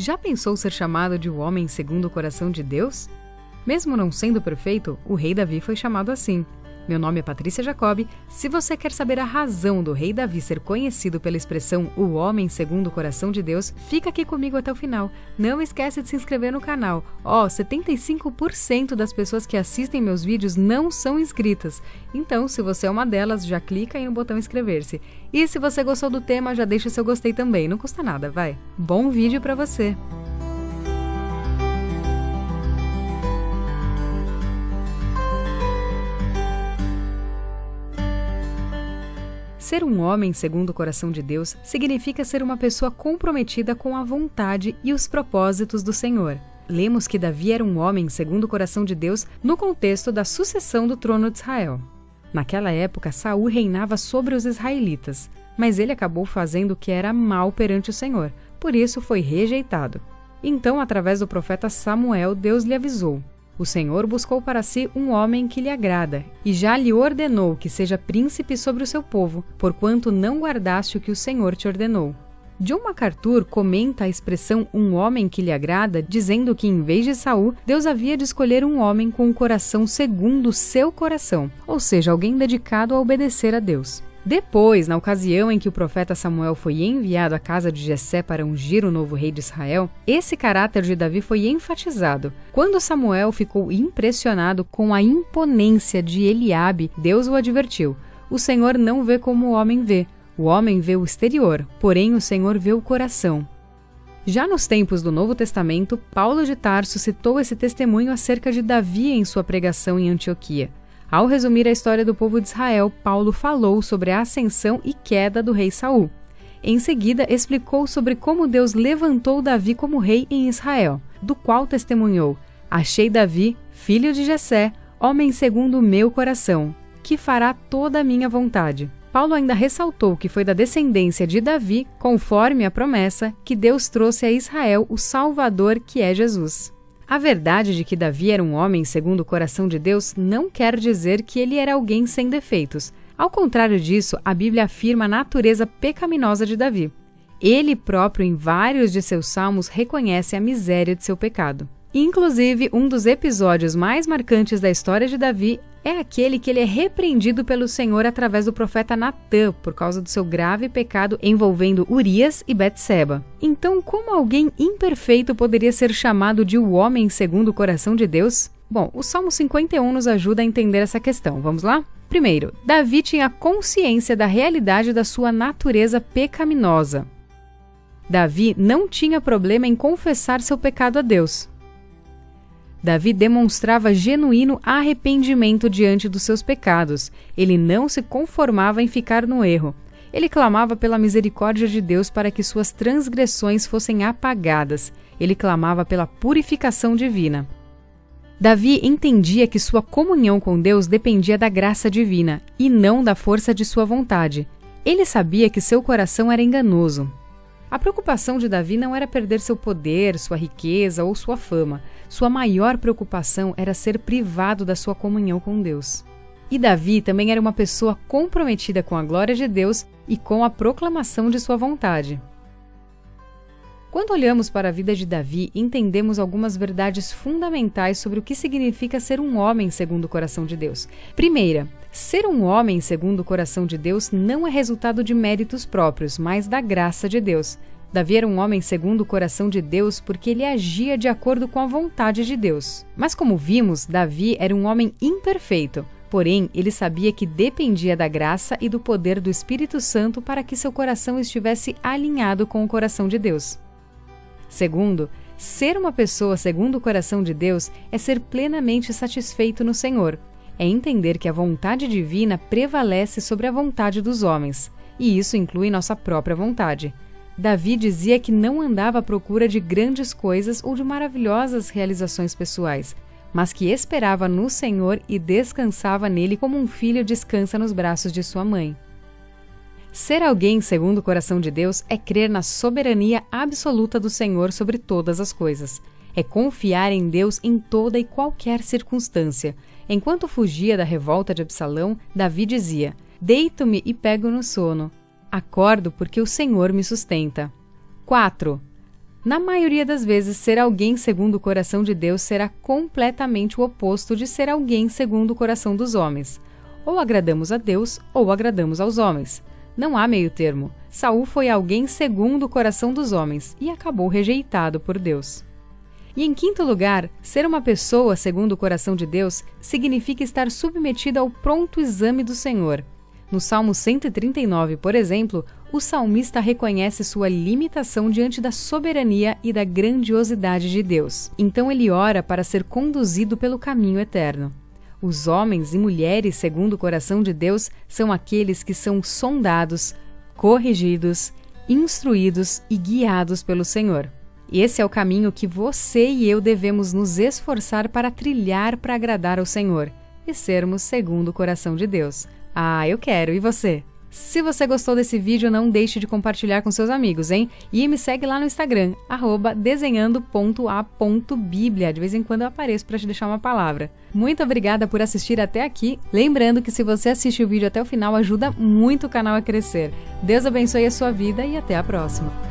Já pensou ser chamado de o homem segundo o coração de Deus? Mesmo não sendo perfeito, o rei Davi foi chamado assim. Meu nome é Patrícia Jacob. Se você quer saber a razão do rei Davi ser conhecido pela expressão o homem segundo o coração de Deus, fica aqui comigo até o final. Não esquece de se inscrever no canal. 75% das pessoas que assistem meus vídeos não são inscritas. Então, se você é uma delas, já clica aí no botão inscrever-se. E se você gostou do tema, já deixa o seu gostei também. Não custa nada, vai. Bom vídeo pra você! Ser um homem segundo o coração de Deus significa ser uma pessoa comprometida com a vontade e os propósitos do Senhor. Lemos que Davi era um homem segundo o coração de Deus no contexto da sucessão do trono de Israel. Naquela época, Saul reinava sobre os israelitas, mas ele acabou fazendo o que era mal perante o Senhor, por isso foi rejeitado. Então, através do profeta Samuel, Deus lhe avisou: o Senhor buscou para si um homem que lhe agrada, e já lhe ordenou que seja príncipe sobre o seu povo, porquanto não guardaste o que o Senhor te ordenou. John MacArthur comenta a expressão um homem que lhe agrada, dizendo que em vez de Saul, Deus havia de escolher um homem com o coração segundo o seu coração, ou seja, alguém dedicado a obedecer a Deus. Depois, na ocasião em que o profeta Samuel foi enviado à casa de Jessé para ungir o novo rei de Israel, esse caráter de Davi foi enfatizado. Quando Samuel ficou impressionado com a imponência de Eliabe, Deus o advertiu: o Senhor não vê como o homem vê o exterior, porém o Senhor vê o coração. Já nos tempos do Novo Testamento, Paulo de Tarso citou esse testemunho acerca de Davi em sua pregação em Antioquia. Ao resumir a história do povo de Israel, Paulo falou sobre a ascensão e queda do rei Saul. Em seguida, explicou sobre como Deus levantou Davi como rei em Israel, do qual testemunhou: achei Davi, filho de Jessé, homem segundo o meu coração, que fará toda a minha vontade. Paulo ainda ressaltou que foi da descendência de Davi, conforme a promessa, que Deus trouxe a Israel o Salvador, que é Jesus. A verdade de que Davi era um homem segundo o coração de Deus não quer dizer que ele era alguém sem defeitos. Ao contrário disso, a Bíblia afirma a natureza pecaminosa de Davi. Ele próprio, em vários de seus salmos, reconhece a miséria de seu pecado. Inclusive, um dos episódios mais marcantes da história de Davi é aquele que ele é repreendido pelo Senhor através do profeta Natã, por causa do seu grave pecado envolvendo Urias e Betseba. Então, como alguém imperfeito poderia ser chamado de o homem segundo o coração de Deus? Bom, o Salmo 51 nos ajuda a entender essa questão. Vamos lá? Primeiro, Davi tinha consciência da realidade da sua natureza pecaminosa. Davi não tinha problema em confessar seu pecado a Deus. Davi demonstrava genuíno arrependimento diante dos seus pecados. Ele não se conformava em ficar no erro. Ele clamava pela misericórdia de Deus para que suas transgressões fossem apagadas. Ele clamava pela purificação divina. Davi entendia que sua comunhão com Deus dependia da graça divina e não da força de sua vontade. Ele sabia que seu coração era enganoso. A preocupação de Davi não era perder seu poder, sua riqueza ou sua fama. Sua maior preocupação era ser privado da sua comunhão com Deus. E Davi também era uma pessoa comprometida com a glória de Deus e com a proclamação de sua vontade. Quando olhamos para a vida de Davi, entendemos algumas verdades fundamentais sobre o que significa ser um homem segundo o coração de Deus. Primeira, ser um homem segundo o coração de Deus não é resultado de méritos próprios, mas da graça de Deus. Davi era um homem segundo o coração de Deus porque ele agia de acordo com a vontade de Deus. Mas como vimos, Davi era um homem imperfeito. Porém, ele sabia que dependia da graça e do poder do Espírito Santo para que seu coração estivesse alinhado com o coração de Deus. Segundo, ser uma pessoa segundo o coração de Deus é ser plenamente satisfeito no Senhor. É entender que a vontade divina prevalece sobre a vontade dos homens, e isso inclui nossa própria vontade. Davi dizia que não andava à procura de grandes coisas ou de maravilhosas realizações pessoais, mas que esperava no Senhor e descansava nele como um filho descansa nos braços de sua mãe. Ser alguém segundo o coração de Deus é crer na soberania absoluta do Senhor sobre todas as coisas. É confiar em Deus em toda e qualquer circunstância. Enquanto fugia da revolta de Absalão, Davi dizia: deito-me e pego no sono. Acordo porque o Senhor me sustenta. 4. Na maioria das vezes, ser alguém segundo o coração de Deus será completamente o oposto de ser alguém segundo o coração dos homens. Ou agradamos a Deus, ou agradamos aos homens. Não há meio termo. Saul foi alguém segundo o coração dos homens e acabou rejeitado por Deus. E em quinto lugar, ser uma pessoa segundo o coração de Deus significa estar submetida ao pronto exame do Senhor. No Salmo 139, por exemplo, o salmista reconhece sua limitação diante da soberania e da grandiosidade de Deus. Então ele ora para ser conduzido pelo caminho eterno. Os homens e mulheres segundo o coração de Deus são aqueles que são sondados, corrigidos, instruídos e guiados pelo Senhor. Esse é o caminho que você e eu devemos nos esforçar para trilhar para agradar ao Senhor e sermos segundo o coração de Deus. Ah, eu quero! E você? Se você gostou desse vídeo, não deixe de compartilhar com seus amigos, hein? E me segue lá no Instagram, @desenhando.a.bíblia. De vez em quando eu apareço para te deixar uma palavra. Muito obrigada por assistir até aqui. Lembrando que se você assistir o vídeo até o final, ajuda muito o canal a crescer. Deus abençoe a sua vida e até a próxima.